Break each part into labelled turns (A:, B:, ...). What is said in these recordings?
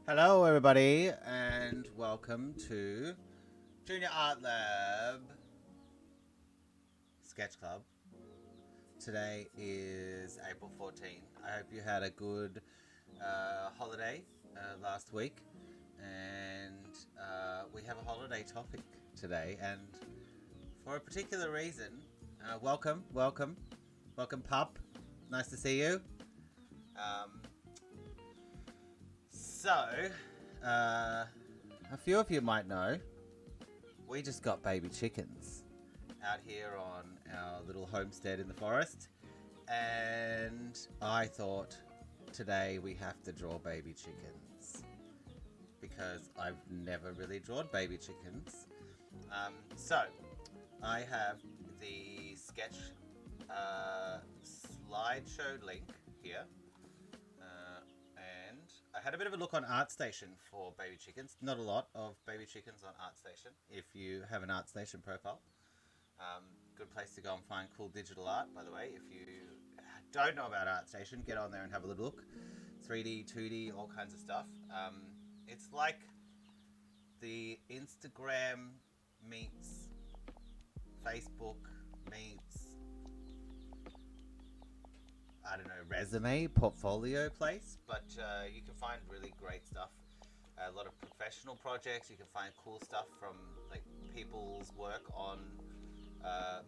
A: Hello, everybody, and welcome to Junior Art Lab Sketch Club. Today is April 14th. I hope you had a good holiday last week, and we have a holiday topic today. And for a particular reason, welcome, pup. Nice to see you. A few of you might know, we just got baby chickens out here on our little homestead in the forest, and I thought today we have to draw baby chickens because I've never really drawn baby chickens. So I have the sketch slideshow link here. And I had a bit of a look on ArtStation for baby chickens. Not a lot of baby chickens on ArtStation. If you have an ArtStation profile, good place to go and find cool digital art. By the way, if you don't know about ArtStation, get on there and have a little look. 3D, 2D, all kinds of stuff. It's like the Instagram meets Facebook meets, I don't know, resume, portfolio place, but you can find really great stuff. A lot of professional projects. You can find cool stuff from like people's work on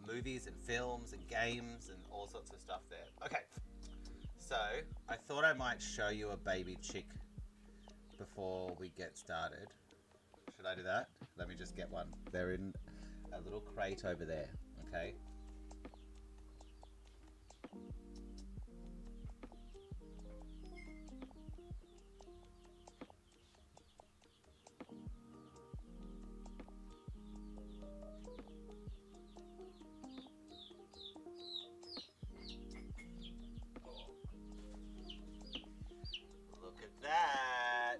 A: movies and films and games and all sorts of stuff there. Okay, so I thought I might show you a baby chick before we get started. Should I do that? Let me just get one. They're in a little crate over there, okay? Look at that.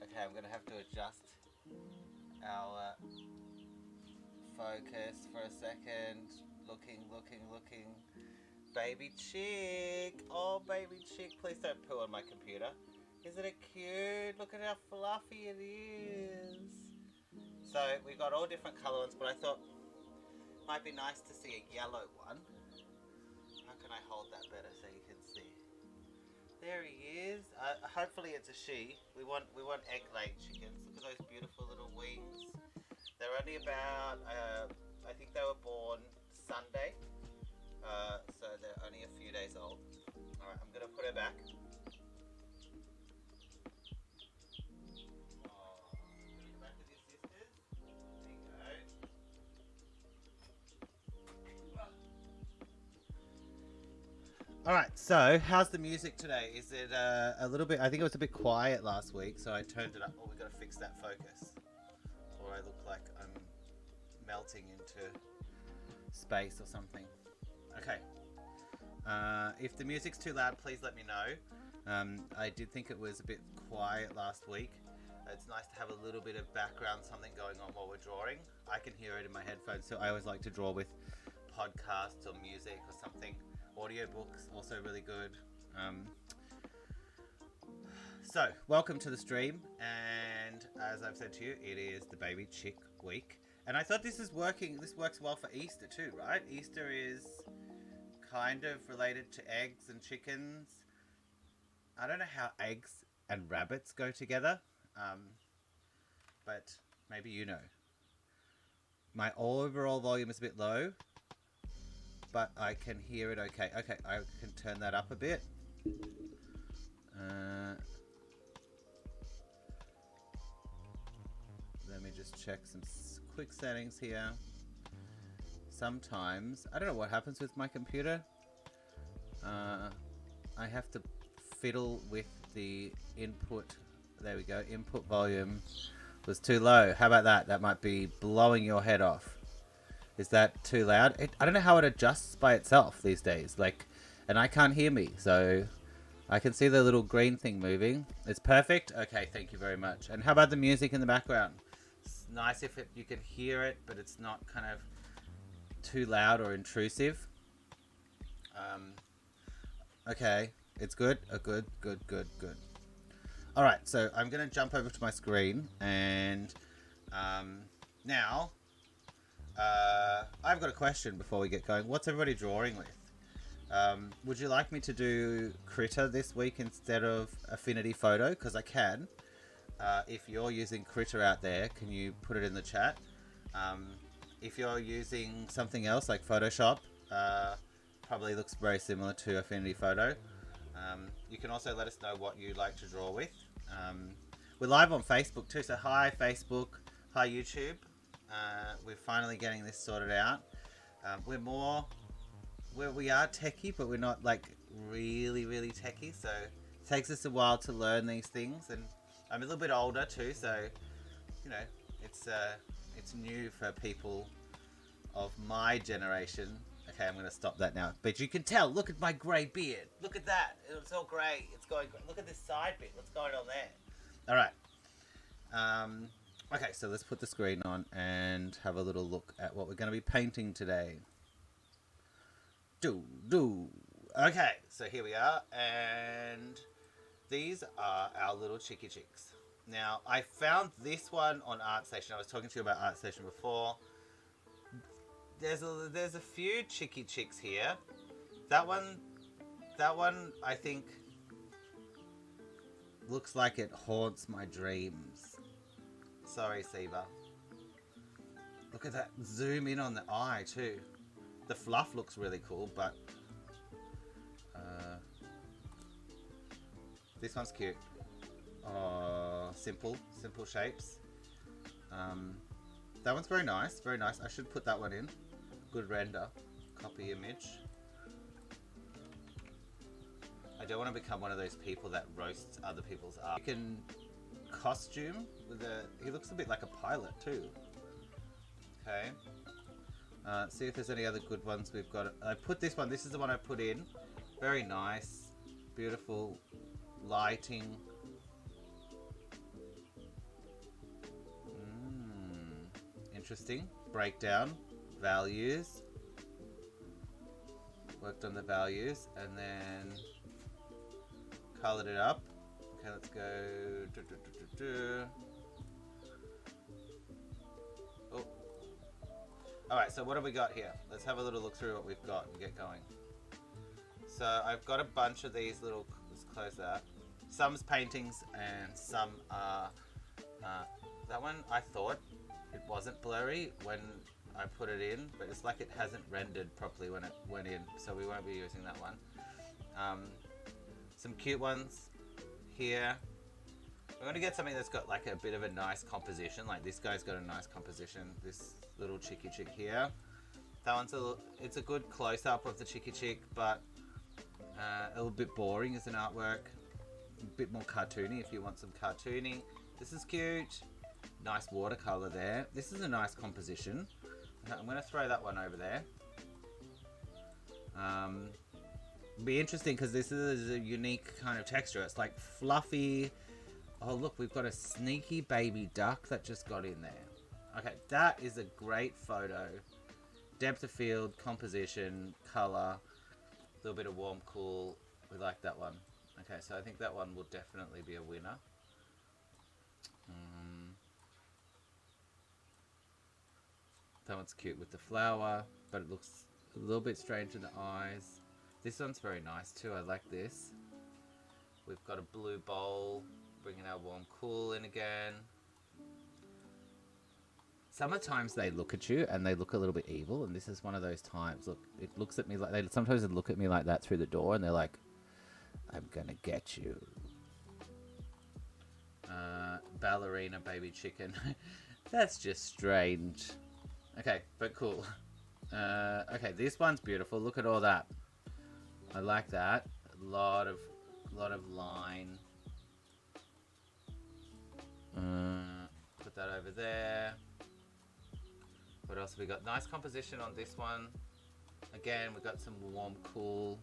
A: Okay, I'm gonna have to adjust our focus for a second. Looking. Baby chick. Oh, baby chick. Please don't poo on my computer. Isn't it cute? Look at how fluffy it is. So we got all different colour ones, but I thought it might be nice to see a yellow one. How can I hold that better so you can see? There he is. Hopefully it's a she. We want egg-laying chickens. Look at those beautiful little wings. They're only about, I think they were born Sunday. So they're only a few days old. Alright, I'm going to put her back. Back with your sisters. There you go. Alright, so how's the music today? Is it a little bit, I think it was a bit quiet last week, so I turned it up. Oh, we've got to fix that focus. Or I look like I'm melting into space or something. Okay. If the music's too loud, please let me know. I did think it was a bit quiet last week. It's nice to have a little bit of background, something going on while we're drawing. I can hear it in my headphones, so I always like to draw with podcasts or music or something. Audiobooks, also really good. So, welcome to the stream, and as I've said to you, it is the baby chick week. And I thought this works well for Easter too, right? Easter is kind of related to eggs and chickens. I don't know how eggs and rabbits go together, but maybe you know. My overall volume is a bit low, but I can hear it okay. Okay, I can turn that up a bit. Let me just check some quick settings here. Sometimes, I don't know what happens with my computer. I have to fiddle with the input. There we go. Input volume was too low. How about that? That might be blowing your head off. Is that too loud? I don't know how it adjusts by itself these days. And I can't hear me, so I can see the little green thing moving. It's perfect. Okay, thank you very much. And how about the music in the background? It's nice if you can hear it, but it's not kind of too loud or intrusive. Okay, it's good. Good. Alright, so I'm going to jump over to my screen and now I've got a question before we get going. What's everybody drawing with? Would you like me to do Critter this week instead of Affinity Photo? Because I can. If you're using Critter out there, can you put it in the chat? If you're using something else like Photoshop, probably looks very similar to Affinity Photo. You can also let us know what you like to draw with. We're live on Facebook too, so hi Facebook, hi YouTube. We're finally getting this sorted out. We are techie, but we're not like really techie, so it takes us a while to learn these things, and I'm a little bit older too, so you know, it's new for people of my generation. Okay, I'm going to stop that now. But you can tell, look at my grey beard. Look at that. It's all grey. It's going grey. Look at this side bit. What's going on there? All right. Okay, so let's put the screen on and have a little look at what we're going to be painting today. Okay, so here we are. And these are our little chicky chicks. Now, I found this one on ArtStation. I was talking to you about ArtStation before. There's a few chicky chicks here. That one I think looks like it haunts my dreams. Sorry, Siva. Look at that. Zoom in on the eye too. The fluff looks really cool, but this one's cute. Oh, simple shapes. That one's very nice, very nice. I should put that one in. Good render. Copy image. I don't want to become one of those people that roasts other people's art. You can costume with he looks a bit like a pilot too. Okay. See if there's any other good ones we've got. I put this one. This is the one I put in. Very nice. Beautiful lighting. Interesting. Breakdown. Values. Worked on the values and then colored it up. Okay, let's go. Oh. Alright, so what have we got here? Let's have a little look through what we've got and get going. So I've got a bunch of these little, let's close that. Some's paintings and some are, that one I thought it wasn't blurry when I put it in, but it's like it hasn't rendered properly when it went in, so we won't be using that one. Some cute ones here. We're going to get something that's got like a bit of a nice composition, like this guy's got a nice composition, this little chicky chick here. That one's it's a good close-up of the chicky chick, but a little bit boring as an artwork. A bit more cartoony if you want some cartooning. This is cute. Nice watercolor there. This is a nice composition. Okay, I'm going to throw that one over there. Be interesting because this is a unique kind of texture. It's like fluffy. Oh look, we've got a sneaky baby duck that just got in there. Okay, that is a great photo. Depth of field, composition, color, a little bit of warm, cool. We like that one. Okay, so I think that one will definitely be a winner. That one's cute with the flower, but it looks a little bit strange in the eyes. This one's very nice too. I like this. We've got a blue bowl, bringing our warm, cool in again. Sometimes they look at you and they look a little bit evil, and this is one of those times. Look, it looks at me like sometimes they look at me like that through the door, and they're like, "I'm gonna get you." Ballerina baby chicken. That's just strange. Okay, but cool. Okay, this one's beautiful. Look at all that. I like that. A lot of line. Put that over there. What else have we got? Nice composition on this one. Again, we've got some warm, cool.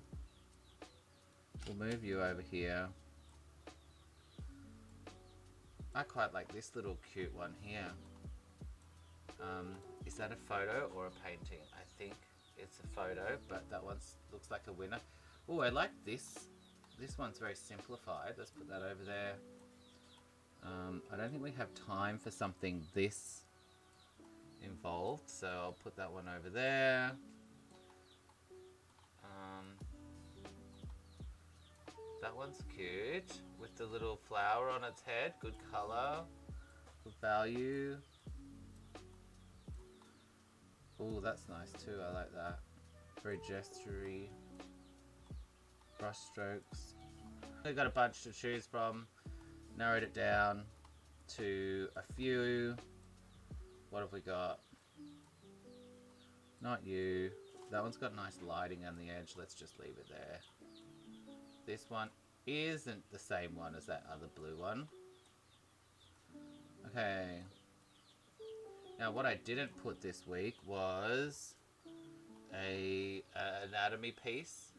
A: We'll move you over here. I quite like this little cute one here. Is that a photo or a painting? I think it's a photo, but that one looks like a winner. Oh, I like this. This one's very simplified. Let's put that over there. don't think we have time for something this involved, so I'll put that one over there. That one's cute with the little flower on its head. Good color, good value. Oh, that's nice too. I like that. Very gestury. Brush strokes. We've got a bunch to choose from. Narrowed it down to a few. What have we got? Not you. That one's got nice lighting on the edge. Let's just leave it there. This one isn't the same one as that other blue one. Okay. Now what I didn't put this week was an anatomy piece.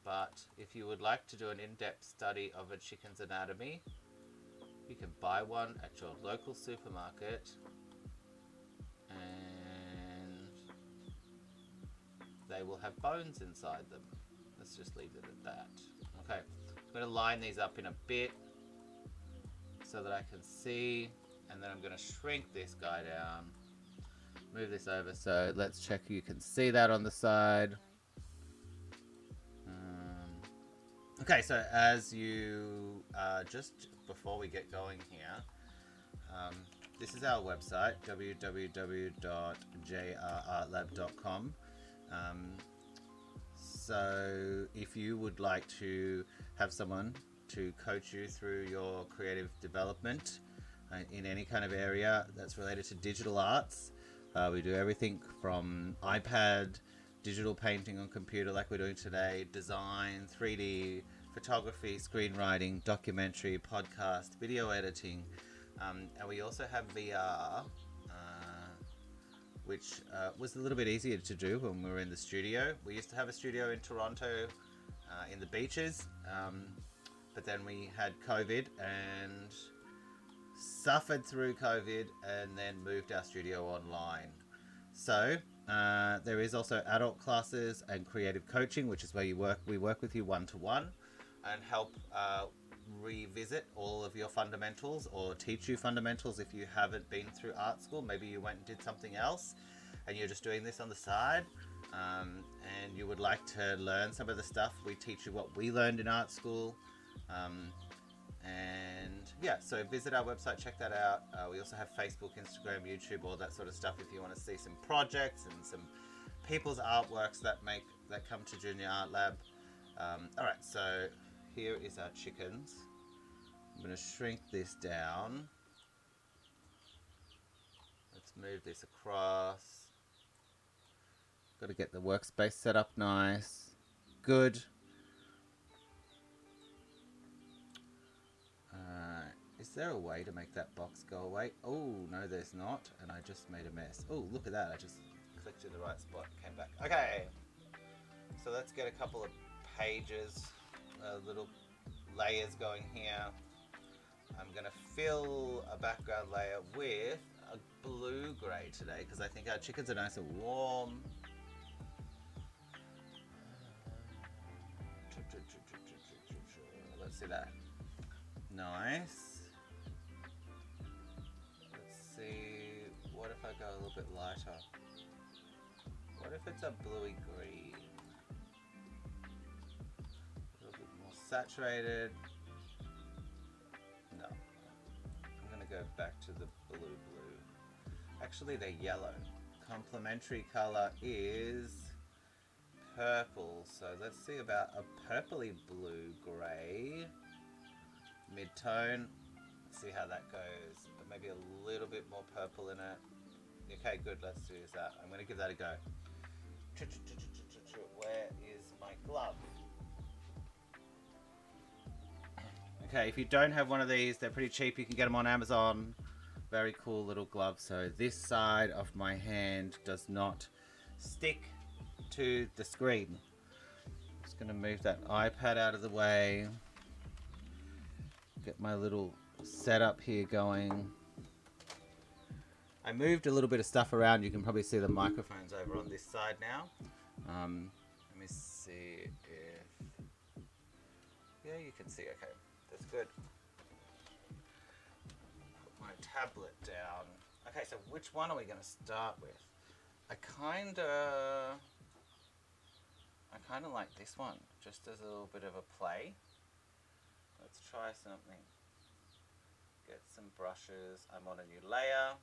A: But if you would like to do an in-depth study of a chicken's anatomy, you can buy one at your local supermarket, and they will have bones inside them. Let's just leave it at that. Okay, I'm going to line these up in a bit so that I can see, and then I'm going to shrink this guy down, move this over, so let's check you can see that on the side. Okay, so as you, just before we get going here, this is our website, www.jrartlab.com. So if you would like to have someone to coach you through your creative development in any kind of area that's related to digital arts, we do everything from iPad, digital painting on computer like we're doing today, design, 3D, photography, screenwriting, documentary, podcast, video editing, and we also have VR, which was a little bit easier to do when we were in the studio. We used to have a studio in Toronto in the beaches, but then we had COVID and suffered through COVID and then moved our studio online. So there is also adult classes and creative coaching, which is where we work with you one-to-one and help revisit all of your fundamentals or teach you fundamentals if you haven't been through art school. Maybe you went and did something else and you're just doing this on the side, and you would like to learn some of the stuff. We teach you what we learned in art school. And yeah, so visit our website, check that out. We also have Facebook, Instagram, YouTube, all that sort of stuff if you want to see some projects and some people's artworks that come to Junior Art Lab. Alright, so here is our chickens. I'm going to shrink this down. Let's move this across. Got to get the workspace set up nice. Good. Is there a way to make that box go away? Oh, no, there's not. And I just made a mess. Oh, look at that. I just clicked in the right spot. Came back. Okay. So let's get a couple of pages, little layers going here. I'm going to fill a background layer with a blue-grey today because I think our chickens are nice and warm. Let's see that. Nice. Let's see, what if I go a little bit lighter? What if it's a bluey green? A little bit more saturated. No. I'm going to go back to the blue. Actually, they're yellow. Complementary color is purple. So let's see about a purpley blue-grey. Mid-tone. Let's see how that goes. Maybe a little bit more purple in it. Okay, good. Let's do that. I'm going to give that a go. Where is my glove? Okay, if you don't have one of these, they're pretty cheap. You can get them on Amazon. Very cool little glove. So this side of my hand does not stick to the screen. Just going to move that iPad out of the way. Get my little setup here going. I moved a little bit of stuff around. You can probably see the microphones over on this side now. Let me see if... Yeah, you can see. Okay, that's good. tablet down. Okay, so which one are we going to start with? I kind of like this one, just as a little bit of a play. Let's try something. Get some brushes. I'm on a new layer.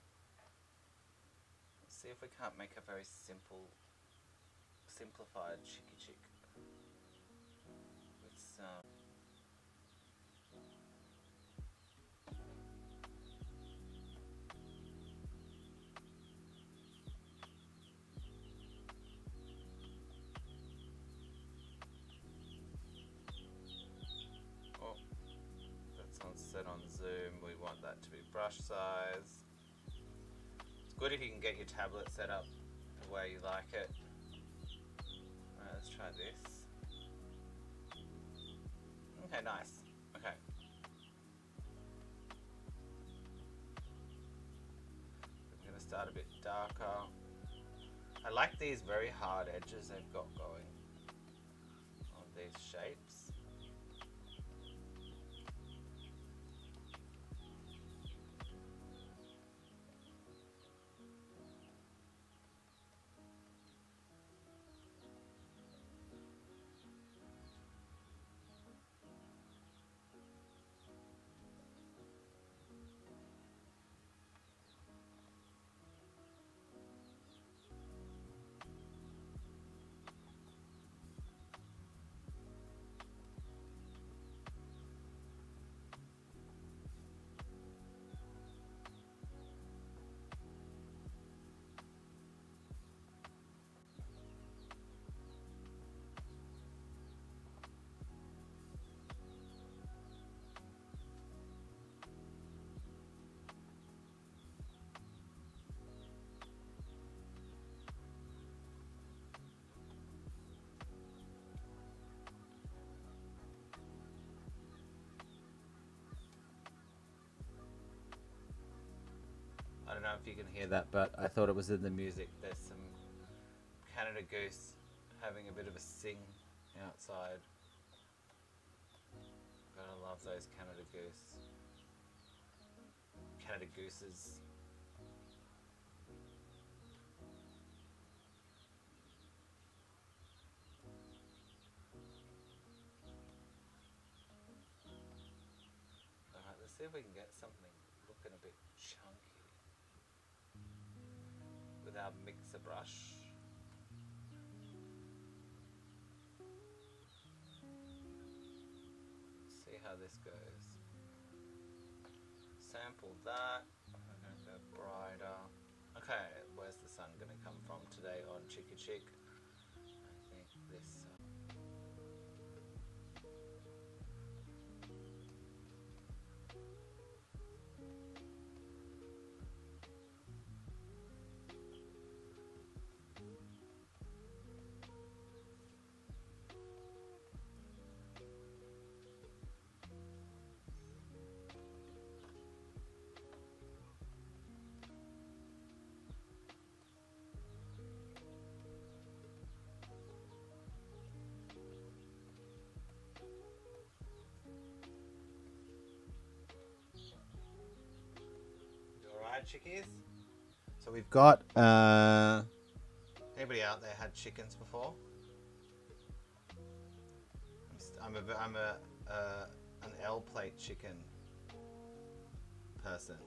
A: Let's see if we can't make a very simplified chicky chick with some. Oh, that's on set on zoom. We want that to be brush size. It's good if you can get your tablet set up the way you like it. Alright, let's try this. Okay, nice. Okay. I'm going to start a bit darker. I like these very hard edges they've got going on these shapes. I don't know if you can hear that, but I thought it was in the music. There's some Canada Goose having a bit of a sing outside. Gotta love those Canada Gooses. Alright, let's see if we can get something looking a bit chunky with our mixer brush. See how this goes. Sample that. I'm going to go brighter. Okay, where's the sun going to come from today on Chicky Chick? I think this. Chickies. So we've got anybody out there had chickens before? I'm an L plate chicken person.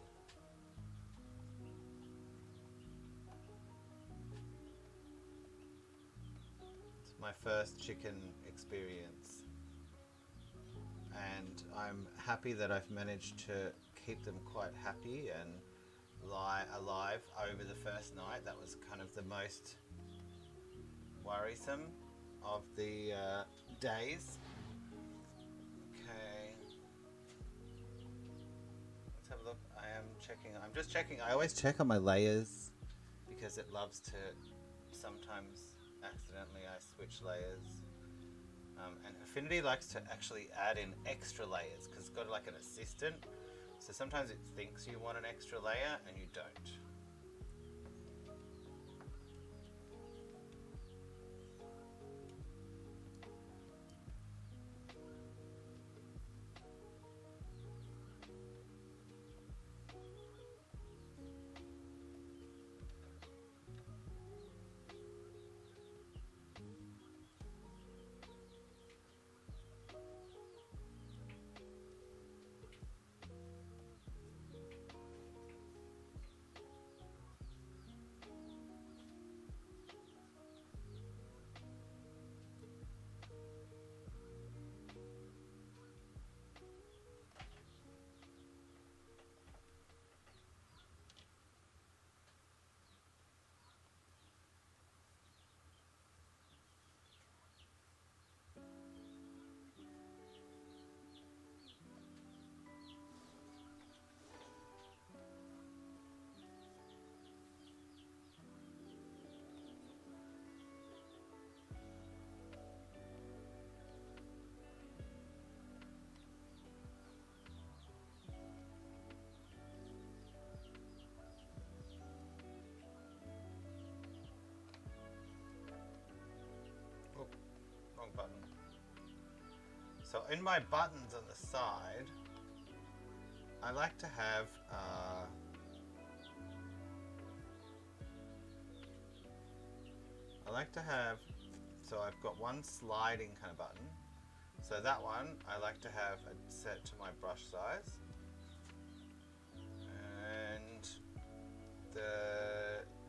A: It's my first chicken experience, and I'm happy that I've managed to keep them quite happy and alive over the first night. That was kind of the most worrisome of the days. Okay, let's have a look. I'm just checking. I always check on my layers because it loves to sometimes accidentally I switch layers. And Affinity likes to actually add in extra layers because it's got like an assistant. So sometimes it thinks you want an extra layer and you don't. So in my buttons on the side, I like to have so I've got one sliding kind of button. So that one I like to have set to my brush size. And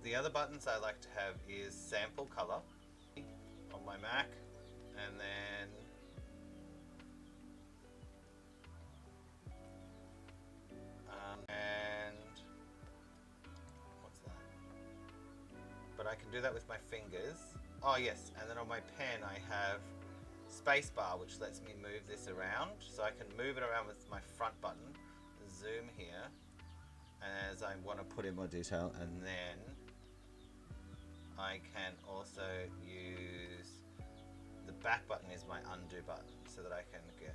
A: the other buttons I like to have is sample color on my Mac, and then what's that? But I can do that with my fingers. Oh yes, and then on my pen I have spacebar, which lets me move this around. So I can move it around with my front button, zoom here, as I want to put in more detail, and then I can also use the back button is my undo button, so that I can get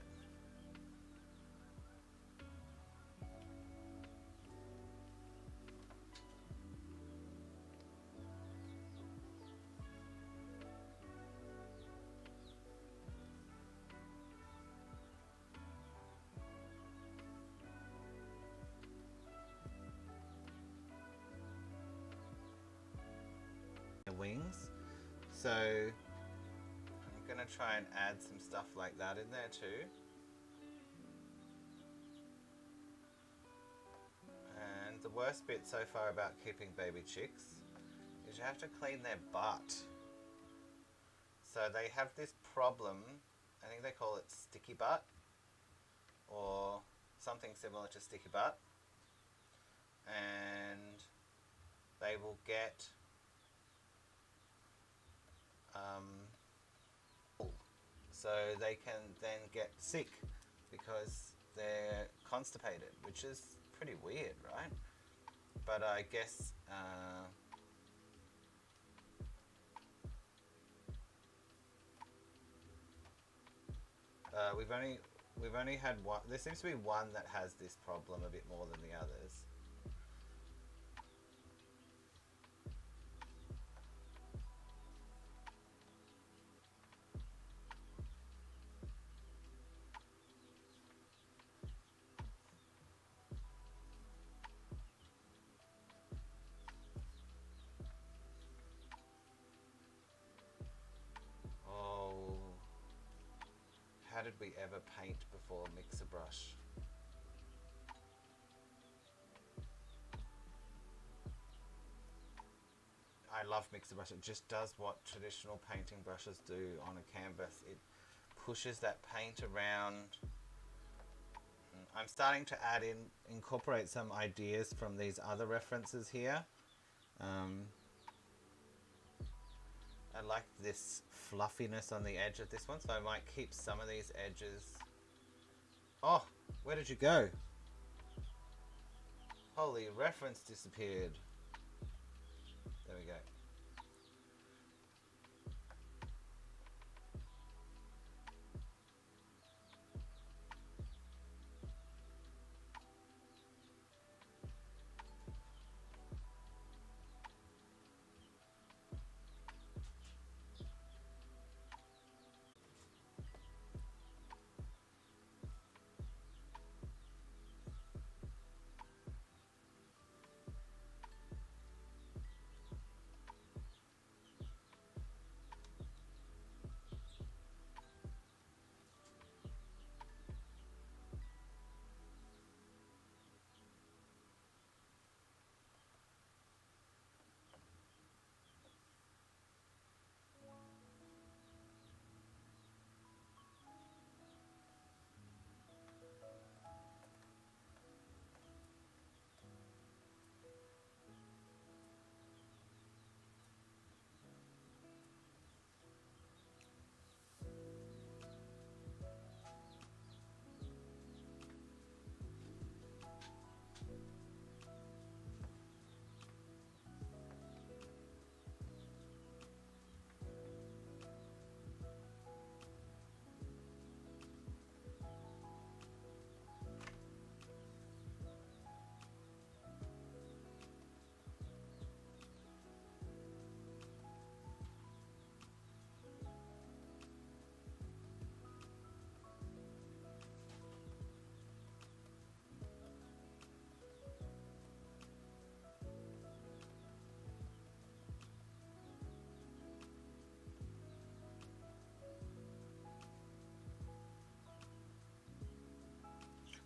A: wings. So I'm gonna try and add some stuff like that in there too. And the worst bit so far about keeping baby chicks is you have to clean their butt. So they have this problem, I think they call it sticky butt or something similar to sticky butt, and they will get so they can then get sick because they're constipated, which is pretty weird, right? But I guess we've only had one. There seems to be one that has this problem a bit more than the others. How did we ever paint before mixer brush? I love mixer brush. It just does what traditional painting brushes do on a canvas. It pushes that paint around. I'm starting to incorporate some ideas from these other references here. I like this fluffiness on the edge of this one, so I might keep some of these edges. Oh, where did you go? Holy, reference disappeared. There we go.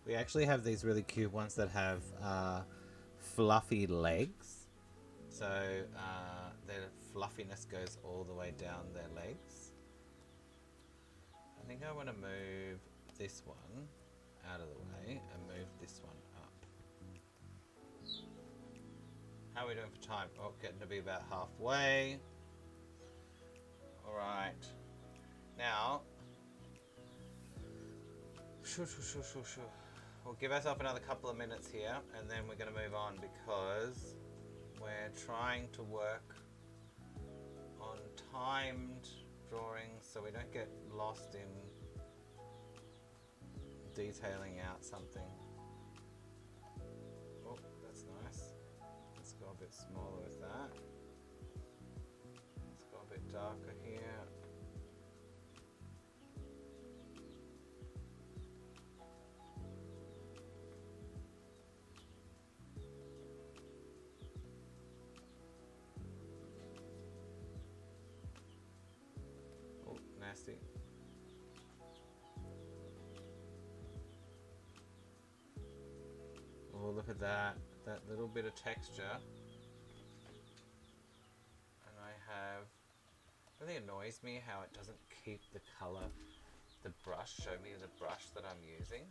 A: We actually have these really cute ones that have fluffy legs. So their fluffiness goes all the way down their legs. I think I want to move this one out of the way and move this one up. How are we doing for time? Oh, getting to be about halfway. Alright. Now, we'll give ourselves another couple of minutes here and then we're going to move on because we're trying to work on timed drawings so we don't get lost in detailing out something. Oh, that's nice. Let's go a bit smaller with that. Let's go a bit darker here. Oh, nasty. Oh, look at that little bit of texture. And I have, it really annoys me how it doesn't keep the color, the brush, show me the brush that I'm using.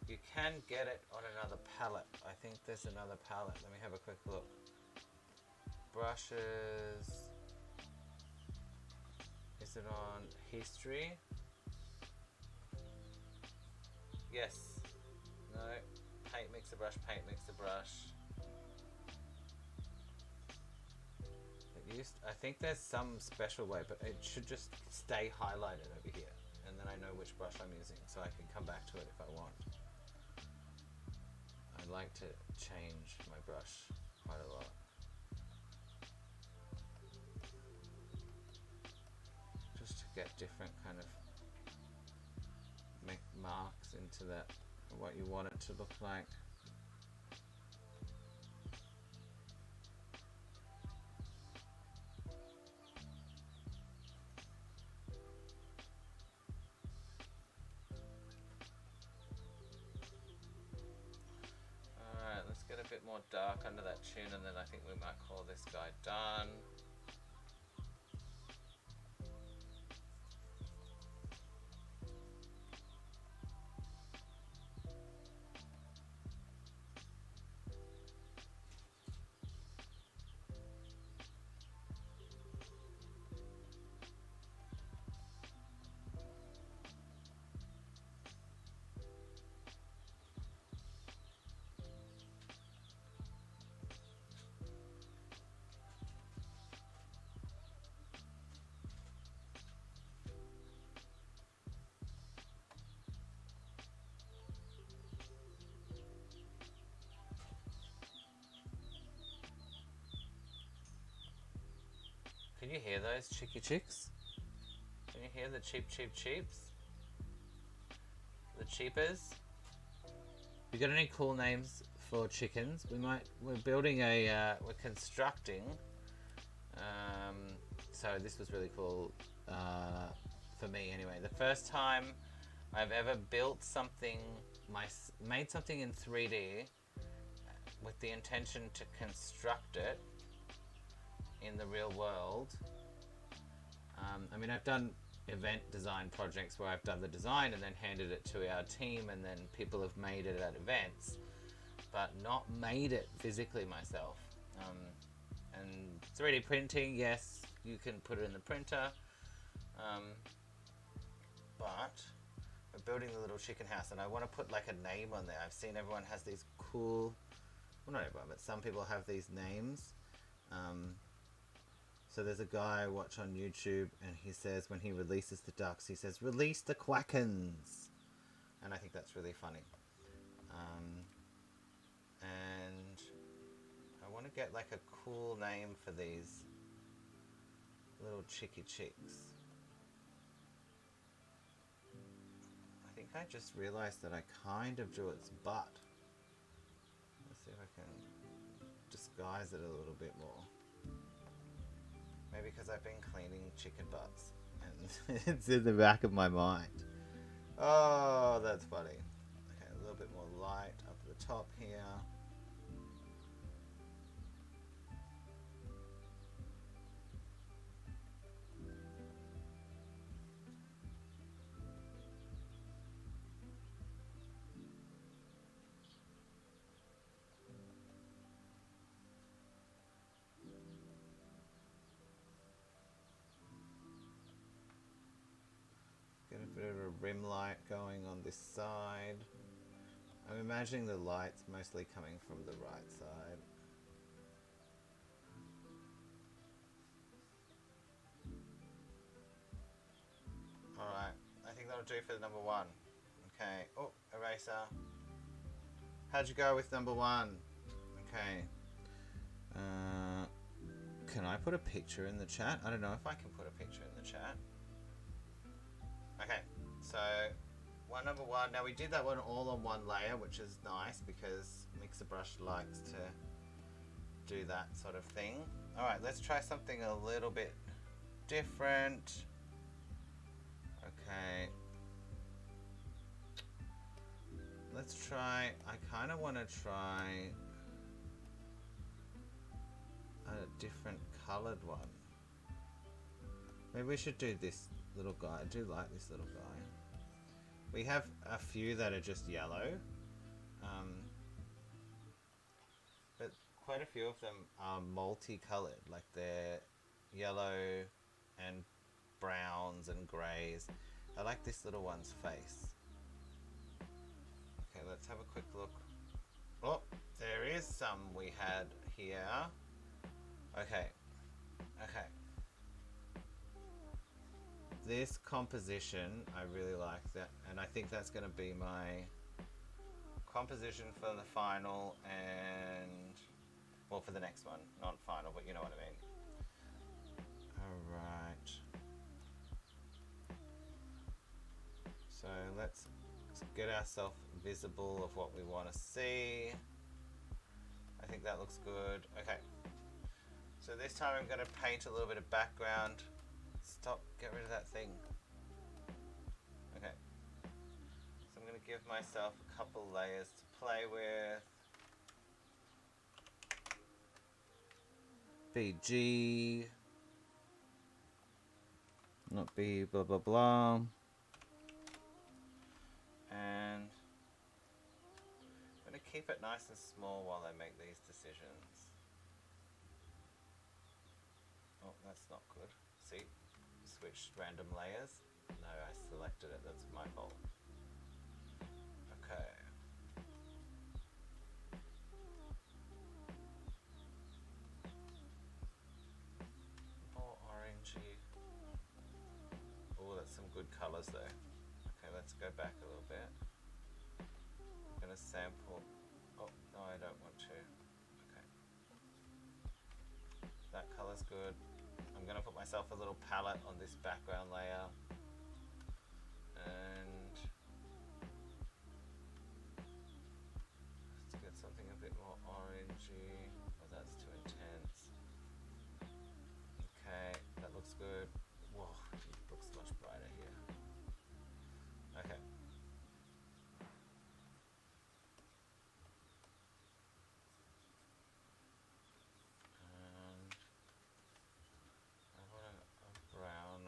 A: You can get it on another palette. I think there's another palette. Let me have a quick look. Brushes. Is it on history? Yes. No. Paint mixer brush, paint mixer brush. I think there's some special way, but it should just stay highlighted over here. And then I know which brush I'm using, so I can come back to it if I want. I like to change my brush quite a lot. Just to get different kind of make marks into that, what you want it to look like. Alright, let's get a bit more dark under that chin and then I think we might call this guy done. Can you hear those chicky chicks? Can you hear the cheap cheeps? The cheapers? You got any cool names for chickens? We're building a, we're constructing. So this was really cool for me anyway. The first time I've ever built something, made something in 3D with the intention to construct it in the real world. I mean, I've done event design projects where I've done the design and then handed it to our team and then people have made it at events, but not made it physically myself. And 3D printing, yes, you can put it in the printer, but we're building the little chicken house and I want to put like a name on there. I've seen everyone has these cool, well, not everyone, but some people have these names. So there's a guy I watch on YouTube and he says when he releases the ducks, he says, "Release the quackens." And I think that's really funny. And I want to get like a cool name for these little chicky chicks. I think I just realized that I kind of drew its butt. Let's see if I can disguise it a little bit more. Maybe because I've been cleaning chicken butts and it's in the back of my mind. Oh, that's funny. Okay, a little bit more light up at the top here. Get a bit of a rim light going on this side. I'm imagining the light's mostly coming from the right side. Alright, I think that'll do for the number one. Okay, oh, eraser. How'd you go with number one? Okay. Can I put a picture in the chat? I don't know if I can put a picture in the chat. Okay, so number one. Now we did that one all on one layer, which is nice because Mixer Brush likes to do that sort of thing. Alright, let's try something a little bit different. Okay. Let's try, I kind of want to try a different colored one. Maybe we should do this little guy. I do like this little guy. We have a few that are just yellow, but quite a few of them are multicolored, like they're yellow and browns and greys. I like this little one's face. Okay, let's have a quick look. Oh, there is some we had here. Okay, okay. This composition, I really like that, and I think that's going to be my composition for the final and, well, for the next one. Not final, but you know what I mean. Alright. So let's get ourselves visible of what we want to see. I think that looks good. Okay. So this time I'm going to paint a little bit of background. Stop, get rid of that thing. Okay. So I'm going to give myself a couple layers to play with. BG. Not B, blah, blah, blah. And I'm going to keep it nice and small while I make these decisions. Oh, that's not good. See? Switched random layers. No, I selected it. That's my fault. Okay. More orangey. Oh, that's some good colors though. Okay, let's go back a little bit. I'm going to sample. Oh, no, I don't want to. Okay. That color's good. I'm going to put myself a little palette on this background layer. And let's get something a bit more orangey. Oh, that's too intense. Okay, that looks good. Whoa, it looks much brighter here. Okay. And I want a brown,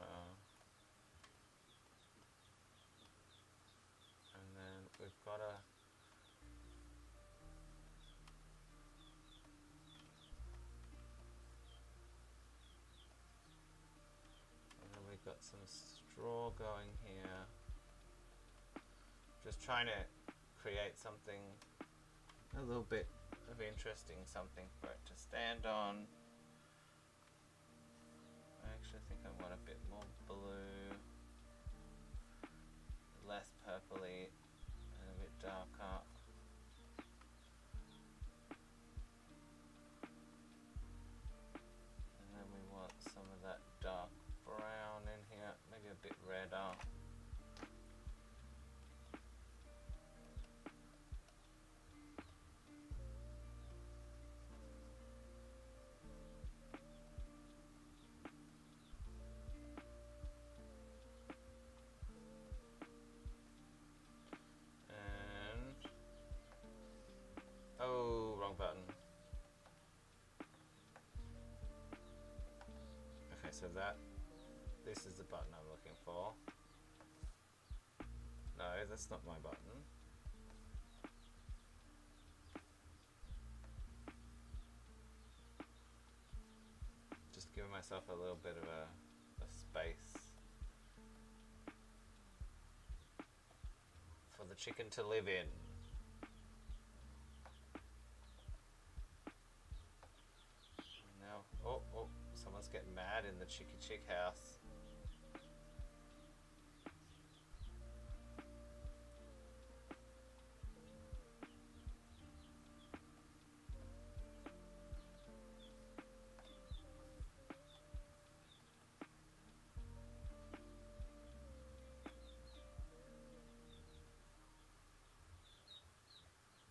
A: and then we've got a, and then we've got some straw going here. Just trying to create something a little bit of interesting, something for it to stand on. I actually think I want a bit more blue, less purpley, and a bit darker. And then we want some of that dark brown in here, maybe a bit redder. wrong button. Okay, so this is the button I'm looking for. No, that's not my button. Just giving myself a little bit of a space for the chicken to live in. Now, oh, someone's getting mad in the chicky chick house.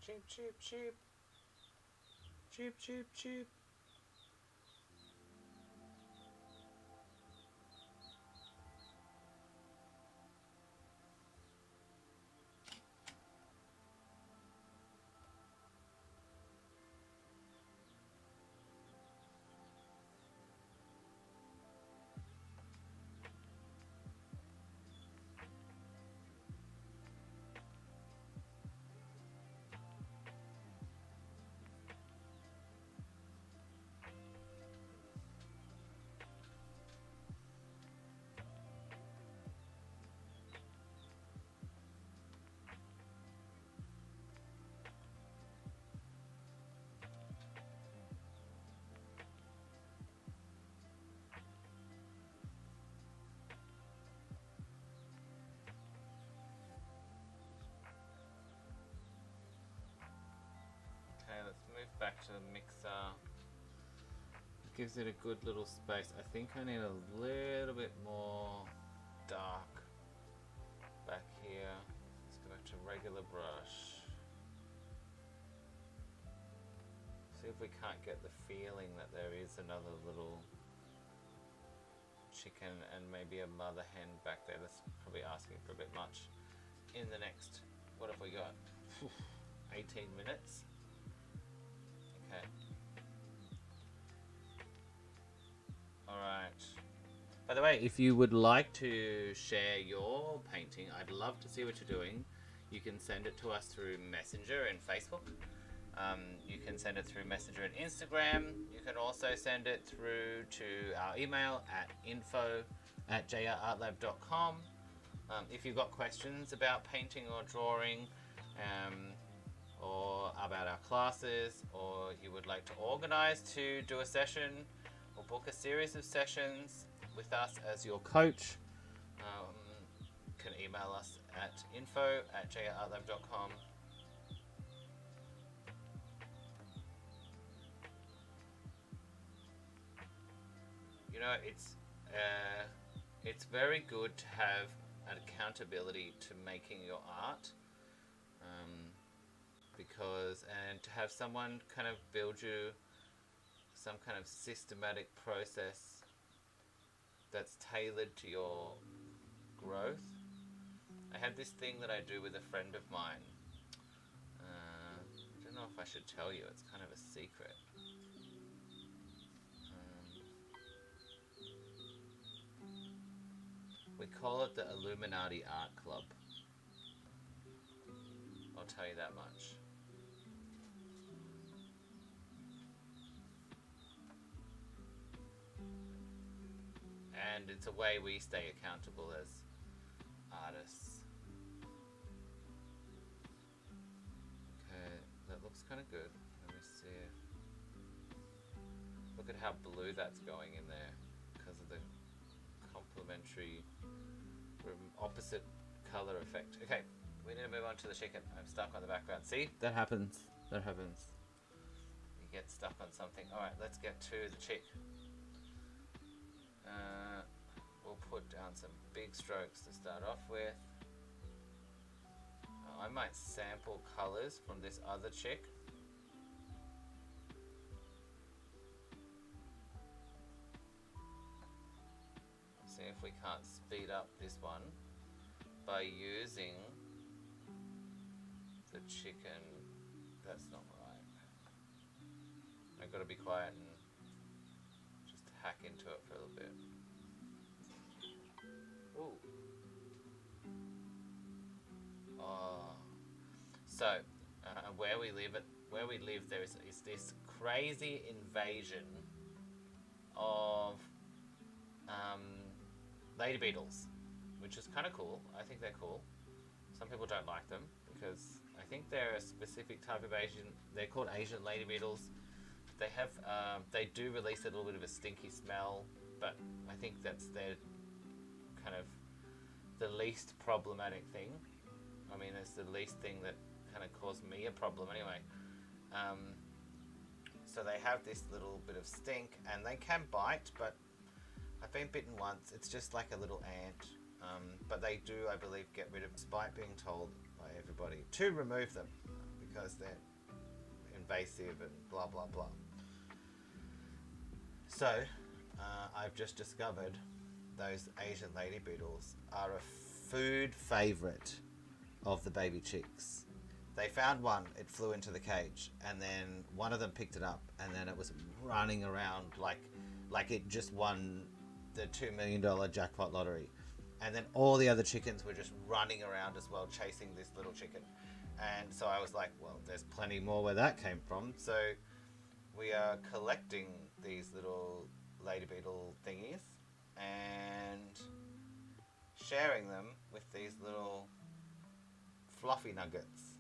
A: Cheep, cheep, cheep. Cheep, cheep, cheep. Okay, let's move back to the mixer. It gives it a good little space. I think I need a little bit more dark back here. Let's go back to regular brush. See if we can't get the feeling that there is another little chicken and maybe a mother hen back there. That's probably asking for a bit much. In the next, what have we got? 18 minutes. Okay. Alright. By the way, if you would like to share your painting, I'd love to see what you're doing. You can send it to us through Messenger and Facebook. You can send it through Messenger and Instagram. You can also send it through to our email at info@jrartlab.com. If you've got questions about painting or drawing, or about our classes, or you would like to organize to do a session or book a series of sessions with us as your coach, you can email us at info@jrartlab.com. You know, it's very good to have an accountability to making your art, and to have someone kind of build you some kind of systematic process that's tailored to your growth. I have this thing that I do with a friend of mine. I don't know if I should tell you, it's kind of a secret. We call it the Illuminati Art Club. I'll tell you that much. And it's a way we stay accountable as artists. Okay, that looks kind of good. Let me see if... Look at how blue that's going in there because of the complementary opposite color effect. Okay, we need to move on to the chicken. I'm stuck on the background. See? That happens. That happens. You get stuck on something. Alright, let's get to the chick. We'll put down some big strokes to start off with. I might sample colors from this other chick. See if we can't speed up this one by using the chicken. That's not right. I've got to be quiet and just hack into it for a little bit. Ooh. Oh. So, where we live, there is this crazy invasion of lady beetles, which is kind of cool. I think they're cool. Some people don't like them because I think they're a specific type of Asian. They're called Asian lady beetles. They have, they do release a little bit of a stinky smell, but I think that's their kind of the least problematic thing. I mean, it's the least thing that kind of caused me a problem anyway. So they have this little bit of stink, and they can bite, but I've been bitten once. It's just like a little ant. But they do, I believe, get rid of, despite being told by everybody to remove them because they're invasive and blah blah blah. So I've just discovered those Asian lady beetles are a food favorite of the baby chicks. They found one, it flew into the cage, and then one of them picked it up, and then it was running around like it just won the $2 million jackpot lottery. And then all the other chickens were just running around as well, chasing this little chicken. And so I was like, well, there's plenty more where that came from. So we are collecting these little lady beetle thingies and sharing them with these little fluffy nuggets.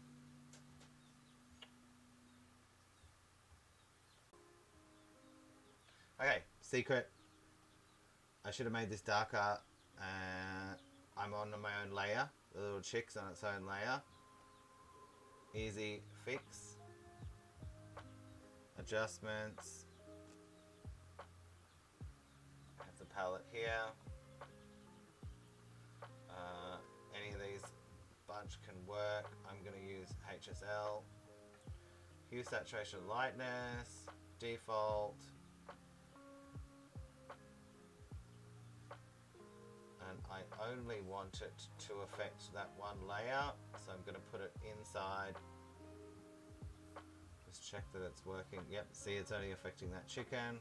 A: Okay, secret. I should have made this darker. I'm on my own layer. The little chick's on its own layer. Easy fix. Adjustments. I have the palette here. Any of these bunch can work. I'm going to use HSL. Hue, saturation, lightness. Default. And I only want it to affect that one layer, so I'm going to put it inside. Just check that it's working. Yep, see, it's only affecting that chicken.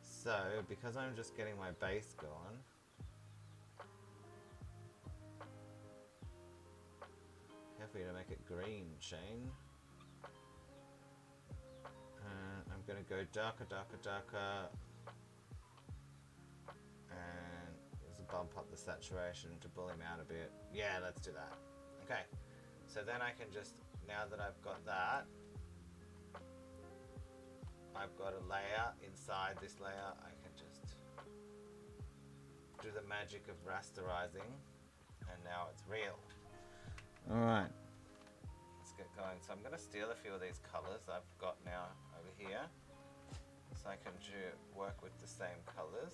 A: So because I'm just getting my base going, happy to make it green, Shane. I'm going to go darker, darker, darker, and bump up the saturation to pull him out a bit. Yeah, let's do that. Okay, so then I can just, now that I've got that, I've got a layer inside this layer. I can just do the magic of rasterizing, and now it's real. Alright, let's get going. So I'm going to steal a few of these colors I've got now over here, so I can work with the same colors.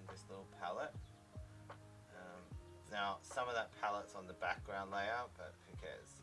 A: This little palette. Now some of that palette's on the background layer, but who cares?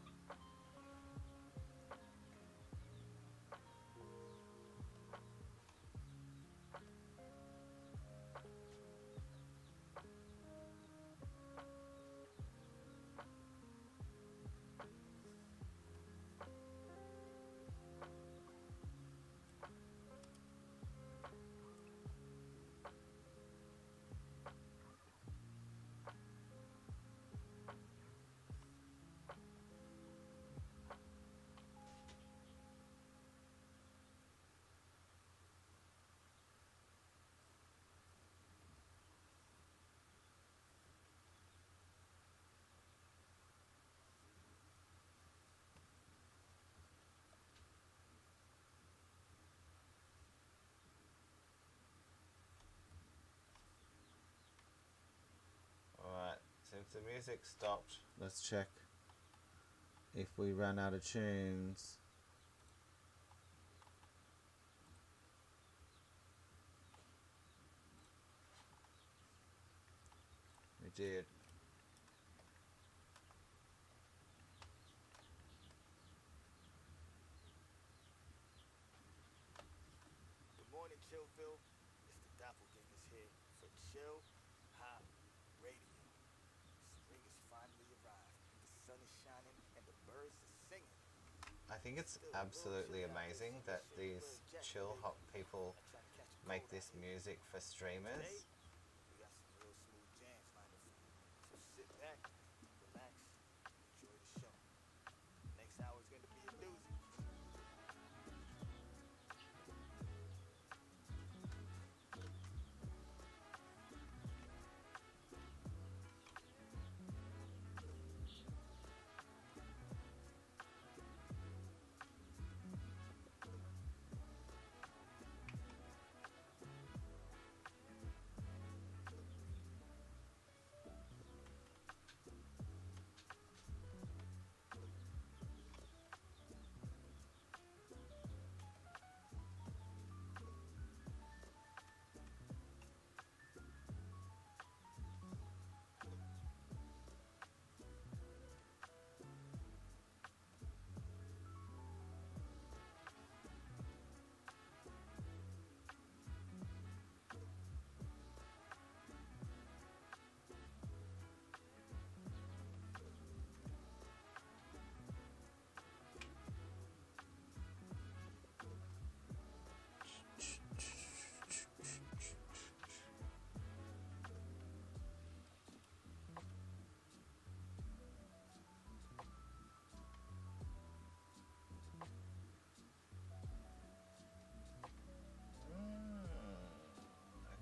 A: Since the music stopped, let's check if we run out of tunes. We did.
B: Good morning, Chillville. It's the Doppelgangers here for Chill Hop Radio. Spring has finally arrived. The sun is shining and the birds are singing.
A: I think it's absolutely amazing that these chill hop people make this music for streamers.
B: We got some real smooth jams lined up for you. So sit back, relax, enjoy the show. Next hour is going to be a doozy.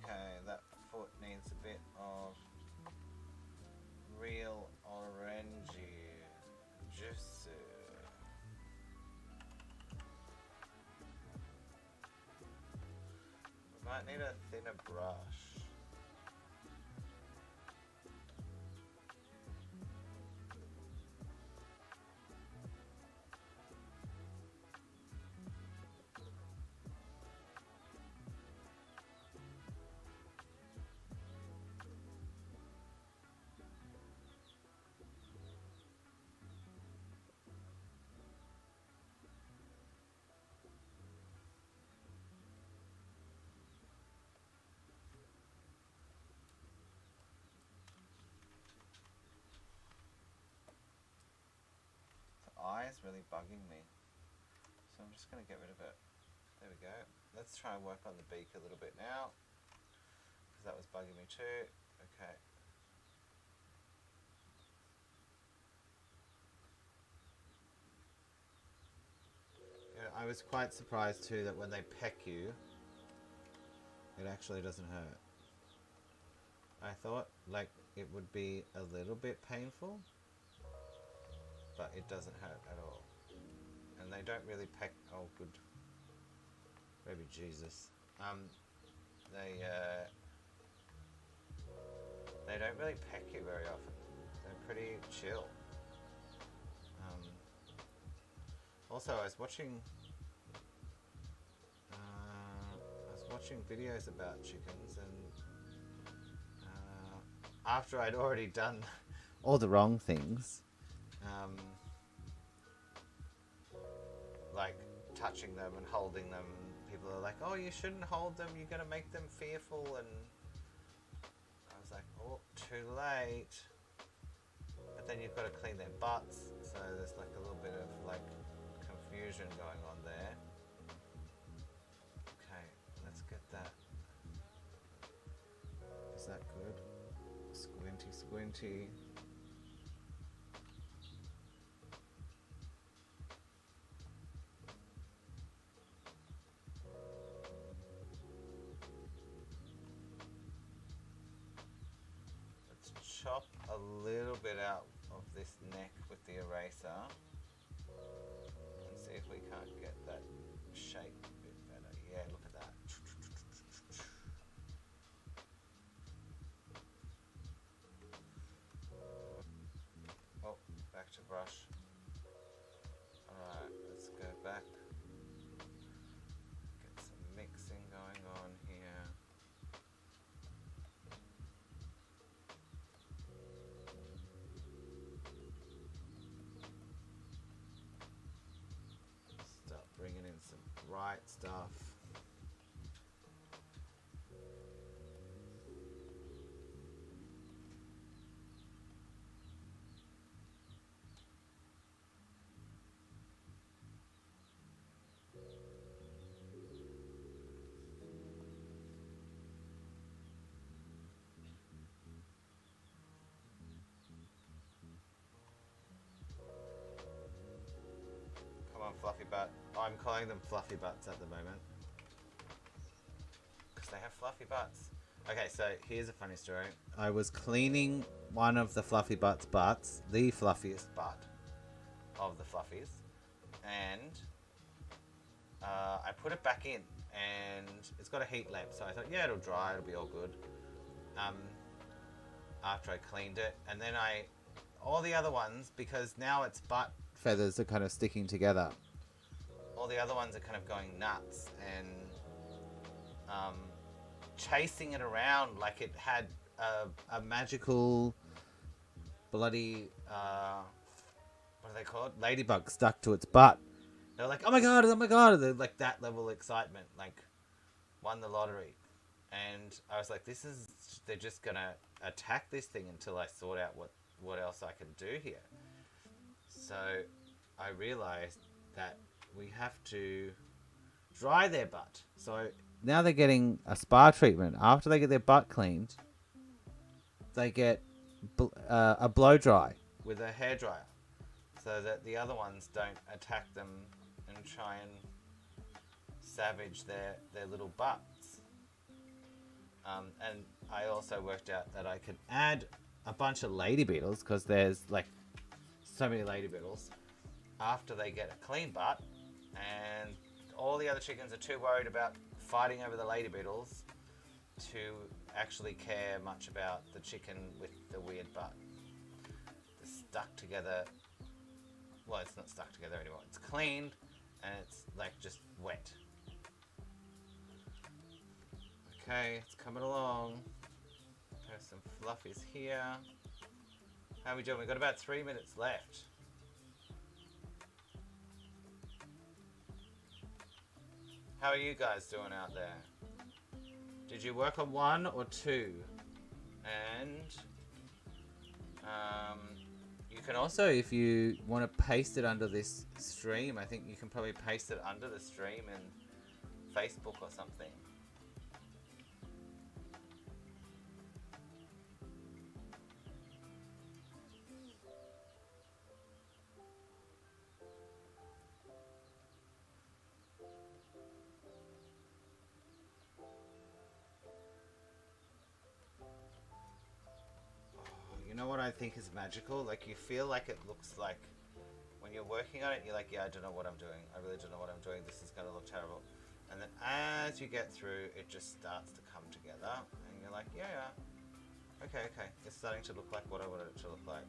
A: Okay, that foot needs a bit of real orangey juice. We might need a thinner brush. Eye is really bugging me, so I'm just going to get rid of it. There we go. Let's try and work on the beak a little bit now, because that was bugging me too. Okay. Yeah, I was quite surprised too that when they peck you, it actually doesn't hurt. I thought like it would be a little bit painful, but it doesn't hurt at all. And they don't really peck. Oh, good. Baby Jesus. They don't really peck you very often. They're pretty chill. Also, I was watching videos about chickens, and after I'd already done all the wrong things, like touching them and holding them, people are like, "Oh, you shouldn't hold them. You're gonna make them fearful." And I was like, "Oh, too late." But then you've got to clean their butts, so there's like a little bit of like confusion going on there. Okay, let's get that. Is that good? Squinty, squinty. Let's chop a little bit out of this neck with the eraser and see if we can't get that shape a bit better. Yeah, look at that. Oh, back to brush. Alright, let's go back. Get some mixing going on here. Start bringing in some bright stuff. fluffy butt. I'm calling them fluffy butts at the moment. Because they have fluffy butts. Okay, so here's a funny story. I was cleaning one of the fluffy butts' butts, the fluffiest butt of the fluffies, and I put it back in, and it's got a heat lamp, so I thought, yeah, it'll dry, it'll be all good. After I cleaned it, and then all the other ones, because now its butt feathers are kind of sticking together, all the other ones are kind of going nuts and chasing it around like it had a magical bloody what are they called? Ladybug stuck to its butt. They're like, oh my god, they're like that level of excitement, like won the lottery. And I was like, they're just gonna attack this thing until I sort out what else I can do here. So I realized that we have to dry their butt. So now they're getting a spa treatment. After they get their butt cleaned, they get a blow dry with a hairdryer, so that the other ones don't attack them and try and savage their little butts. And I also worked out that I could add a bunch of lady beetles, because there's like so many lady beetles, after they get a clean butt, and all the other chickens are too worried about fighting over the lady beetles to actually care much about the chicken with the weird butt. They're stuck together. Well, it's not stuck together anymore. It's cleaned and it's like just wet. Okay, it's coming along. There's some fluffies here. How are we doing? We've got about 3 minutes left. How are you guys doing out there? Did you work on 1 or 2? And you can also, if you want to paste it under this stream, I think you can probably paste it under the stream in Facebook or something. You know what I think is magical? Like, you feel like it looks like, when you're working on it, you're like, yeah, I don't know what I'm doing. I really don't know what I'm doing. This is going to look terrible. And then as you get through, it just starts to come together. And you're like, yeah. Okay. It's starting to look like what I wanted it to look like.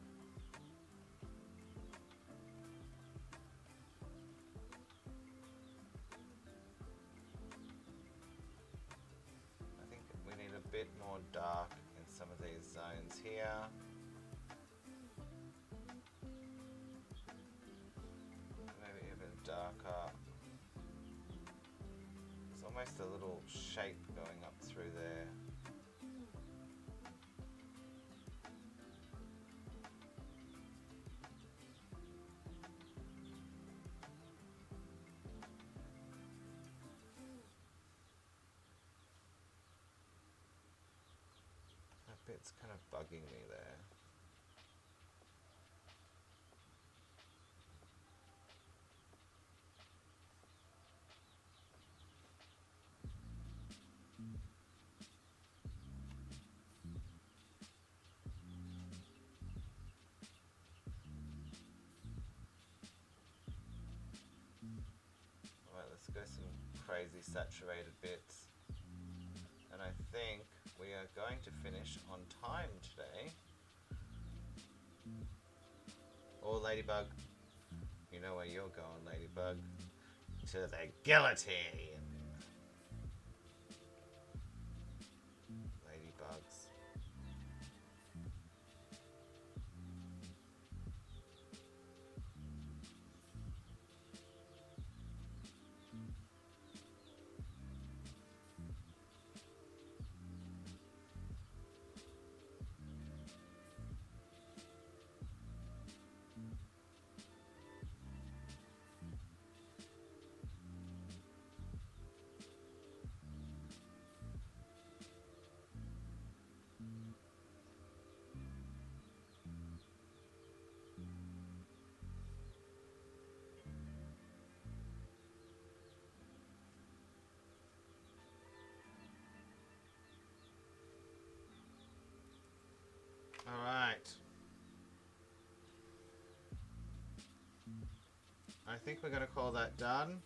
A: I think we need a bit more dark in some of these zones here. Maybe even darker. There's almost a little shape going up through there. That bit's kind of bugging me there. Alright, let's go some crazy saturated bits. And I think we are going to finish on time today. Or Ladybug, you know where you're going, Ladybug. To the guillotine. Ladybugs. I think we're going to call that done.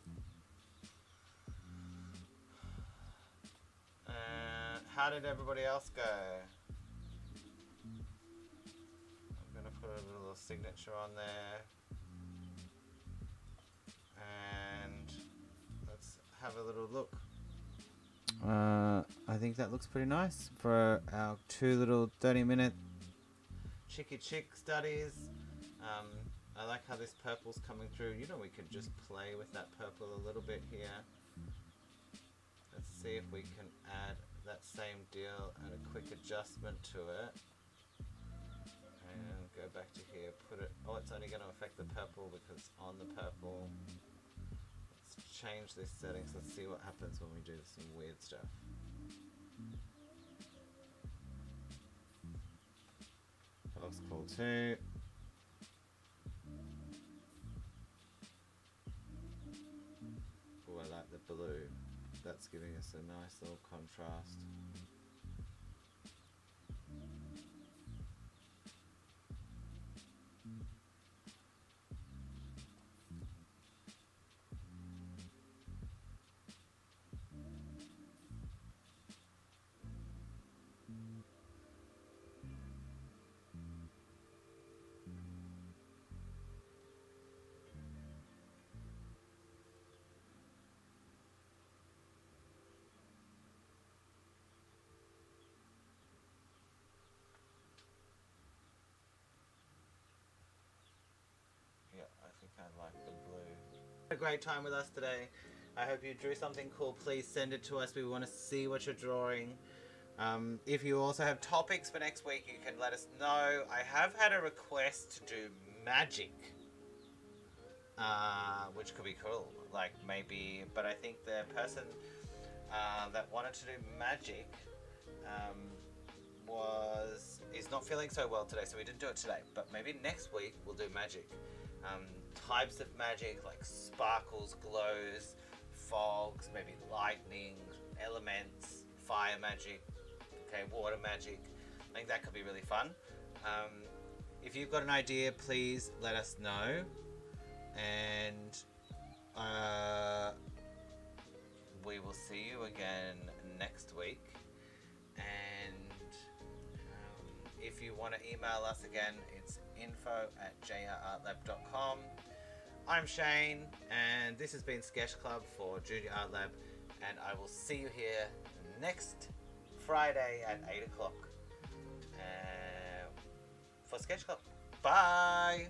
A: How did everybody else go? I'm going to put a little signature on there. And let's have a little look. I think that looks pretty nice for our 2 little 30-minute chicky chick studies. I like how this purple's coming through. You know, we could just play with that purple a little bit here. Let's see if we can add that same deal and a quick adjustment to it. And go back to here, put it, oh, it's only going to affect the purple because on the purple. Let's change these settings. Let's see what happens when we do some weird stuff. That looks cool too. Oh, I like the blue. That's giving us a nice little contrast. I like the blue. A great time with us today. I hope you drew something cool. Please send it to us. We want to see what you're drawing. If you also have topics for next week, you can let us know. I have had a request to do magic, which could be cool. Like maybe, but I think the person that wanted to do magic is not feeling so well today, so we didn't do it today. But maybe next week we'll do magic. Types of magic like sparkles, glows, fogs, maybe lightning, elements, fire magic, okay, water magic. I think that could be really fun. If you've got an idea, please let us know, and we will see you again next week. And if you want to email us again, it's info@jrartlab.com. I'm Shane, and this has been Sketch Club for Junior Art Lab, and I will see you here next Friday at 8 o'clock for Sketch Club. Bye!